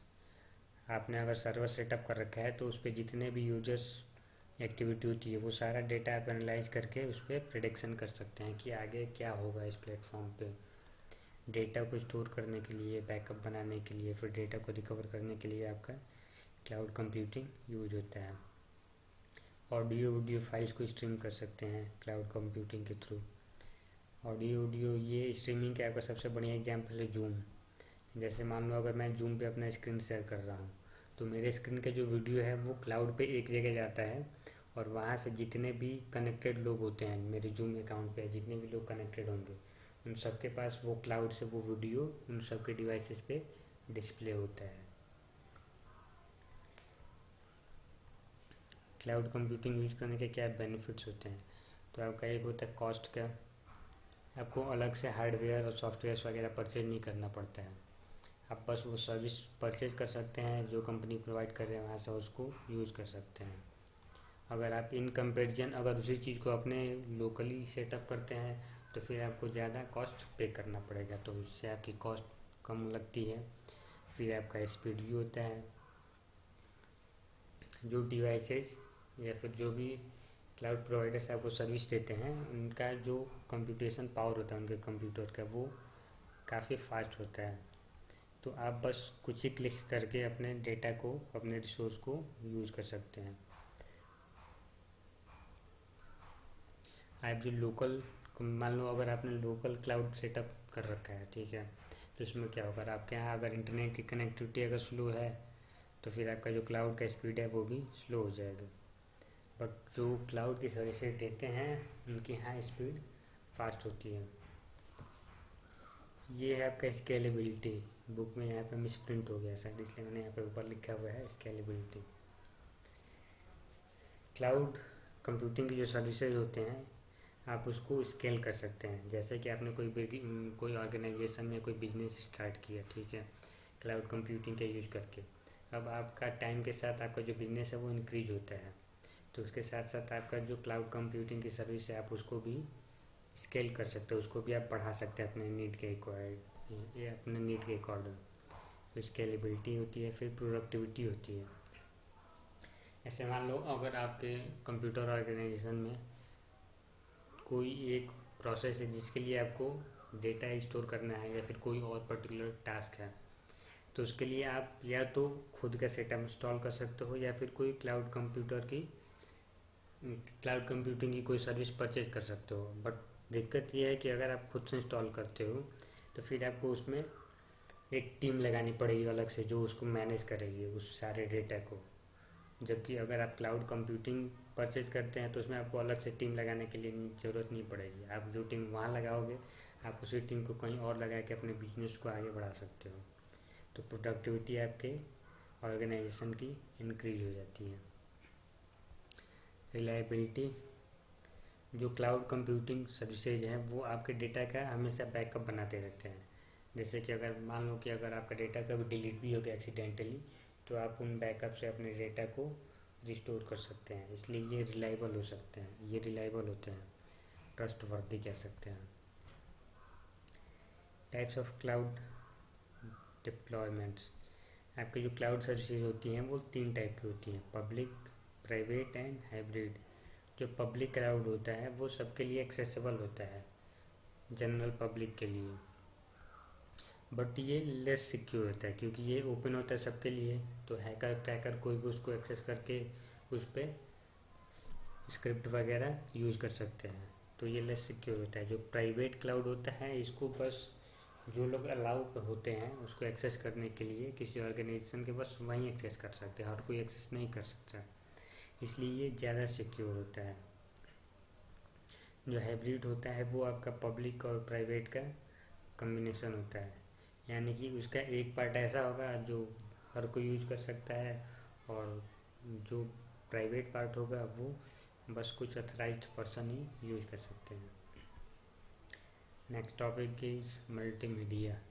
आपने अगर सर्वर सेटअप कर रखा है तो उस पर जितने भी यूजर्स एक्टिविटी होती है वो सारा डेटा आप एनालाइज करके उस पर प्रेडिक्शन कर सकते हैं कि आगे क्या होगा इस प्लेटफॉर्म पे. डेटा को स्टोर करने के लिए, बैकअप बनाने के लिए, फिर डेटा को रिकवर करने के लिए आपका क्लाउड कंप्यूटिंग यूज होता है. ऑडियो वीडियो फाइल्स को स्ट्रीम कर सकते हैं क्लाउड कंप्यूटिंग के थ्रू. ऑडियो वीडियो ये स्ट्रीमिंग का आपका सबसे बढ़िया एग्जांपल है जूम. जैसे मान लो अगर मैं जूम पे अपना स्क्रीन शेयर कर रहा हूँ तो मेरे स्क्रीन का जो वीडियो है वो क्लाउड पे एक जगह जाता है और वहाँ से जितने भी कनेक्टेड लोग होते हैं मेरे जूम अकाउंट पे, जितने भी लोग कनेक्टेड होंगे उन सबके पास वो क्लाउड से वो वीडियो उन सबके डिवाइसेस पे डिस्प्ले होता है. क्लाउड कंप्यूटिंग यूज करने के क्या बेनिफिट्स होते हैं? तो आपका एक होता है कॉस्ट का. आपको अलग से हार्डवेयर और सॉफ्टवेयर वगैरह परचेज नहीं करना पड़ता है. आप बस वो सर्विस परचेज कर सकते हैं जो कंपनी प्रोवाइड कर रहे हैं वहाँ से उसको यूज़ कर सकते हैं. अगर आप इन कंपेरिजन अगर उसी चीज़ को अपने लोकली सेटअप करते हैं तो फिर आपको ज़्यादा कॉस्ट पे करना पड़ेगा, तो इससे आपकी कॉस्ट कम लगती है. फिर आपका स्पीड भी होता है। जो डिवाइसेस या फिर जो भी क्लाउड प्रोवाइडर्स आपको सर्विस देते हैं उनका जो कंप्यूटेशन पावर होता है उनके कंप्यूटर का वो काफ़ी फास्ट होता है। तो आप बस कुछ ही क्लिक करके अपने डेटा को अपने रिसोर्स को यूज़ कर सकते हैं। आप जो लोकल मान लो अगर आपने लोकल क्लाउड सेटअप कर रखा है, ठीक है, तो इसमें क्या होगा, आपके यहाँ अगर इंटरनेट की कनेक्टिविटी अगर स्लो है तो फिर आपका जो क्लाउड का स्पीड है वो भी स्लो हो जाएगा। बट जो क्लाउड की सर्विसेज देते हैं उनकी यहाँ स्पीड फास्ट होती है। ये है आपका स्केलेबिलिटी। बुक में यहाँ पे मिसप्रिंट हो गया शायद, इसलिए मैंने यहाँ पे ऊपर लिखा हुआ है स्केलेबिलिटी। क्लाउड कंप्यूटिंग की जो सर्विसेज होते हैं आप उसको स्केल कर सकते हैं। जैसे कि आपने कोई ऑर्गेनाइजेशन या कोई बिजनेस स्टार्ट किया, ठीक है, क्लाउड कंप्यूटिंग का यूज़ करके। अब आपका टाइम के साथ आपका जो बिजनेस है वो इंक्रीज होता है, तो उसके साथ साथ आपका जो क्लाउड कंप्यूटिंग की सर्विस है आप उसको भी स्केल कर सकते हो, उसको भी आप बढ़ा सकते हैं अपने नीड के अकॉर्डिंग। तो स्केलेबिलिटी होती है, फिर प्रोडक्टिविटी होती है। ऐसे मान लो अगर आपके कंप्यूटर ऑर्गेनाइजेशन में कोई एक प्रोसेस है जिसके लिए आपको डेटा स्टोर करना है या फिर कोई और पर्टिकुलर टास्क है, तो उसके लिए आप या तो खुद का सेटअप इंस्टॉल कर सकते हो या फिर कोई क्लाउड कंप्यूटिंग की कोई सर्विस परचेज कर सकते हो। बट दिक्कत यह है कि अगर आप खुद से इंस्टॉल करते हो तो फिर आपको उसमें एक टीम लगानी पड़ेगी अलग से जो उसको मैनेज करेगी उस सारे डेटा को। जबकि अगर आप क्लाउड कंप्यूटिंग परचेज करते हैं तो उसमें आपको अलग से टीम लगाने के लिए ज़रूरत नहीं पड़ेगी। आप जो टीम वहाँ लगाओगे आप उसी टीम को कहीं और लगा के अपने बिजनेस को आगे बढ़ा सकते हो। तो प्रोडक्टिविटी आपके ऑर्गेनाइजेशन की इंक्रीज हो जाती है। रिलायबिलिटी, जो क्लाउड कंप्यूटिंग सर्विसेज हैं वो आपके डेटा का हमेशा बैकअप बनाते रहते हैं। जैसे कि अगर मान लो कि अगर आपका डेटा कभी डिलीट भी हो गया एक्सीडेंटली तो आप उन बैकअप से अपने डेटा को रिस्टोर कर सकते हैं, इसलिए ये रिलायबल हो सकते हैं, ये रिलायबल होते हैं, ट्रस्टवर्दी कह सकते हैं। टाइप्स ऑफ क्लाउड डिप्लॉयमेंट्स, आपकी जो क्लाउड सर्विसेज होती हैं वो 3 टाइप की होती हैं, पब्लिक, प्राइवेट एंड हाइब्रिड। जो पब्लिक क्लाउड होता है वो सबके लिए एक्सेसिबल होता है, जनरल पब्लिक के लिए, बट ये लेस सिक्योर होता है क्योंकि ये ओपन होता है सबके लिए, तो हैकर क्रैकर कोई भी उसको एक्सेस करके उस पर स्क्रिप्ट वगैरह यूज़ कर सकते हैं, तो ये लेस सिक्योर होता है। जो प्राइवेट क्लाउड होता है इसको बस जो लोग अलाउ होते हैं उसको एक्सेस करने के लिए किसी ऑर्गेनाइजेशन के बस वहीं एक्सेस कर सकते हैं, हर कोई एक्सेस नहीं कर सकता, इसलिए ये ज़्यादा सिक्योर होता है। जो हाइब्रिड होता है वो आपका पब्लिक और प्राइवेट का कम्बिनेशन होता है, यानी कि उसका एक पार्ट ऐसा होगा जो हर कोई यूज कर सकता है और जो प्राइवेट पार्ट होगा वो बस कुछ अथराइज्ड पर्सन ही यूज कर सकते हैं। Next topic is multimedia.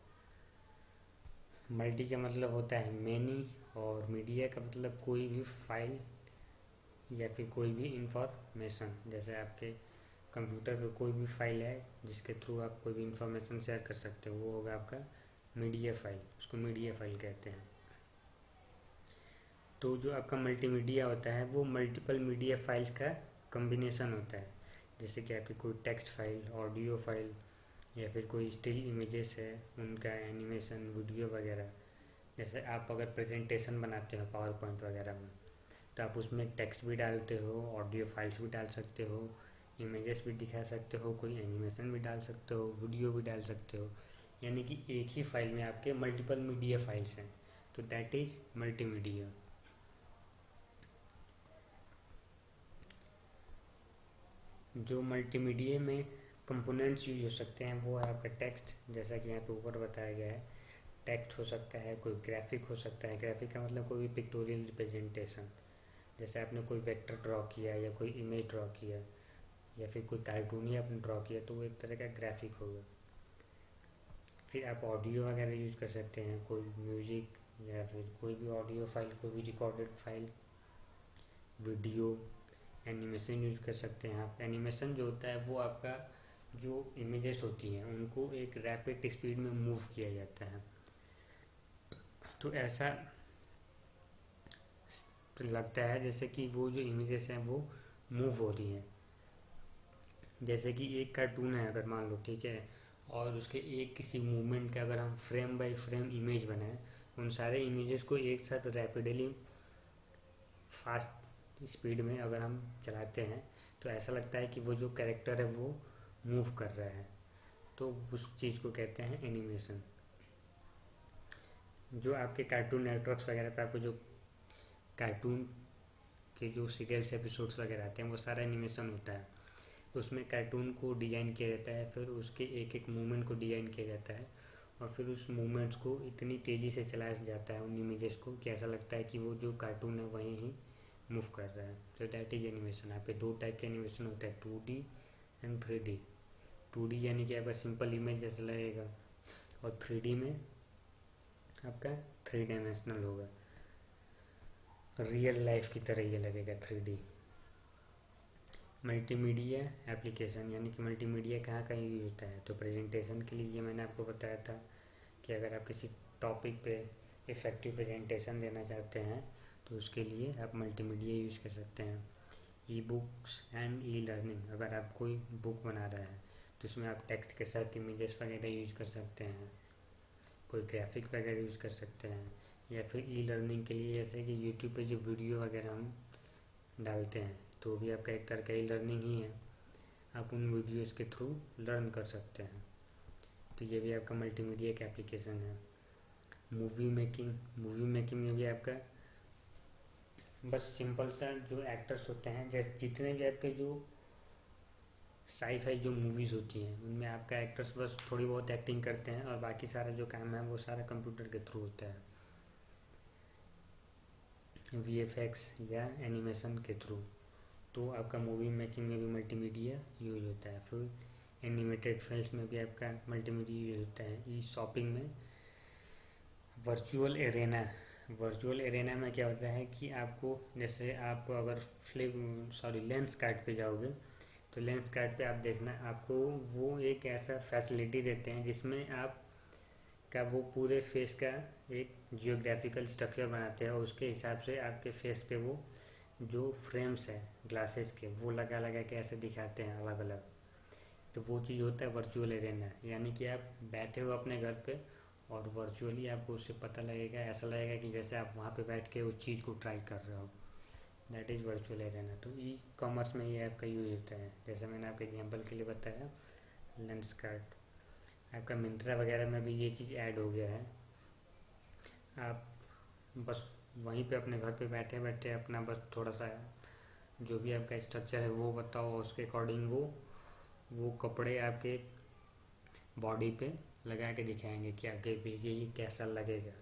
Multi का मतलब होता है मेनी और मीडिया का मतलब कोई भी फाइल या फिर कोई भी इंफॉर्मेशन। जैसे आपके कंप्यूटर पे कोई भी फाइल है जिसके थ्रू आप कोई भी इंफॉर्मेशन शेयर कर सकते हो, वो होगा आपका मीडिया फाइल, उसको मीडिया फाइल कहते हैं। तो जो आपका मल्टीमीडिया होता है वो मल्टीपल मीडिया फाइल्स का कम्बिनेशन होता है, जैसे कि आपकी कोई टेक्स्ट फाइल, ऑडियो फाइल या फिर कोई स्टिल इमेजेस है उनका एनिमेशन, वीडियो वगैरह। जैसे आप अगर प्रेजेंटेशन बनाते हो पावर पॉइंट वगैरह में तो आप उसमें टेक्स्ट भी डालते हो, ऑडियो फाइल्स भी डाल सकते हो, इमेजेस भी दिखा सकते हो, कोई एनिमेशन भी डाल सकते हो, वीडियो भी डाल सकते हो, यानी कि एक ही फाइल में आपके मल्टीपल मीडिया फाइल्स हैं, तो दैट इज़ मल्टीमीडिया। जो मल्टीमीडिया में कंपोनेंट्स यूज हो सकते हैं वो है आपका टेक्स्ट, जैसा कि यहाँ पे ऊपर बताया गया है। टेक्स्ट हो सकता है, कोई ग्राफिक हो सकता है, ग्राफिक का मतलब कोई भी पिक्टोरियल रिप्रेजेंटेशन, जैसे आपने कोई वेक्टर ड्रॉ किया या कोई इमेज ड्रॉ किया या फिर कोई कार्टून ही आपने ड्रॉ किया तो वो एक तरह का ग्राफिक होगा। फिर आप ऑडियो वगैरह यूज़ कर सकते हैं, कोई म्यूज़िक या फिर कोई भी ऑडियो फाइल, कोई भी recorded file, video, animation use कर सकते हैं आप। एनिमेशन जो होता है वो आपका जो इमेजेस होती हैं उनको एक रैपिड स्पीड में मूव किया जाता है, तो ऐसा लगता है जैसे कि वो जो इमेजेस हैं वो मूव हो रही हैं। जैसे कि एक कार्टून है अगर मान लो, ठीक है, और उसके एक किसी मूवमेंट का अगर हम फ्रेम बाय फ्रेम इमेज बनाएं, उन सारे इमेजेस को एक साथ रैपिडली फास्ट स्पीड में अगर हम चलाते हैं तो ऐसा लगता है कि वो जो कैरेक्टर है वो मूव कर रहा है। तो उस चीज़ को कहते हैं एनिमेशन। जो आपके कार्टून नेटवर्क्स वगैरह पे आपको जो कार्टून के जो सीरियल्स एपिसोड्स वगैरह आते हैं वो सारा एनिमेशन होता है। उसमें कार्टून को डिज़ाइन किया जाता है, फिर उसके एक एक मूवमेंट को डिज़ाइन किया जाता है, और फिर उस मूवमेंट्स को इतनी तेज़ी से चलाया जाता है उन इमेजेस को कि ऐसा लगता है कि वो जो कार्टून है वहीं ही मूव कर रहा है। तो दैट इज एनिमेशन। आपके दो टाइप के एनिमेशन होता है, 2D एंड 3D। 2D यानी कि आपका सिंपल इमेज जैसा लगेगा, और 3D में आपका 3 डायमेंशनल होगा, रियल लाइफ की तरह ये लगेगा 3D। मल्टीमीडिया एप्लीकेशन यानी कि मल्टीमीडिया कहाँ कहाँ यूज होता है। तो प्रेजेंटेशन के लिए ये मैंने आपको बताया था कि अगर आप किसी टॉपिक पे इफ़ेक्टिव प्रेजेंटेशन देना चाहते हैं तो उसके लिए आप मल्टीमीडिया यूज़ कर सकते हैं। E books and e learning, अगर आप कोई बुक बना रहा है तो उसमें आप टेक्स्ट के साथ इमेजेस वगैरह यूज़ कर सकते हैं, कोई ग्राफिक वगैरह यूज़ कर सकते हैं। या फिर ई लर्निंग के लिए जैसे कि यूट्यूब पे जो वीडियो वगैरह हम डालते हैं तो भी आपका एक तरह का ई लर्निंग ही है, आप उन वीडियोज़ के थ्रू लर्न कर सकते हैं। तो ये भी आपका मल्टीमीडिया का एप्लीकेशन है। मूवी मेकिंग में भी आपका बस सिंपल सा जो एक्टर्स होते हैं, जैसे जितने भी आपके जो साई-फाई जो मूवीज़ होती हैं उनमें आपका एक्टर्स बस थोड़ी बहुत एक्टिंग करते हैं और बाकी सारा जो काम है वो सारा कंप्यूटर के थ्रू होता है, VFX या एनिमेशन के थ्रू। तो आपका मूवी मेकिंग में भी मल्टीमीडिया यूज होता है। फिर एनिमेटेड फिल्म्स में भी आपका मल्टीमीडिया यूज होता है। ई शॉपिंग में वर्चुअल एरेना में क्या होता है कि आपको जैसे आप अगर लेंस कार्ट पे जाओगे तो लेंस कार्ट पे आप देखना, आपको वो एक ऐसा फैसिलिटी देते हैं जिसमें आप का वो पूरे फेस का एक जियोग्राफिकल स्ट्रक्चर बनाते हैं और उसके हिसाब से आपके फेस पे वो जो फ्रेम्स है ग्लासेस के वो लगा लगा के ऐसे दिखाते हैं अलग अलग। तो वो चीज़ होता है वर्चुअल एरेना, यानी कि आप बैठे हो अपने घर पे और वर्चुअली आपको उससे पता लगेगा, ऐसा लगेगा कि जैसे आप वहाँ पे बैठ के उस चीज़ को ट्राई कर रहे हो। That is virtual arena. तो ई कॉमर्स में ये आपका यूज होता है, जैसे मैंने आपके एग्जाम्पल के लिए बताया लेंस कार्ट। आपका मिंत्रा वगैरह में भी ये चीज़ ऐड हो गया है। आप बस वहीं पे अपने घर पे बैठे बैठे अपना बस थोड़ा सा जो भी आपका स्ट्रक्चर है वो बताओ, उसके अकॉर्डिंग वो कपड़े आपके बॉडी पे लगा के दिखाएंगे कि आपके पे ये कैसा लगेगा।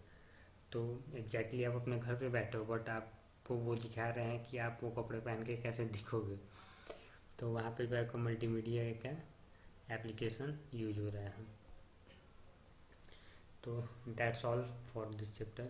तो एग्जैक्टली आप अपने घर पे बैठे हो बट आपको वो दिखा रहे हैं कि आप वो कपड़े पहन के कैसे दिखोगे। तो वहाँ पे भी आपका मल्टीमीडिया का एप्लीकेशन यूज हो रहा है। तो that's all for this chapter.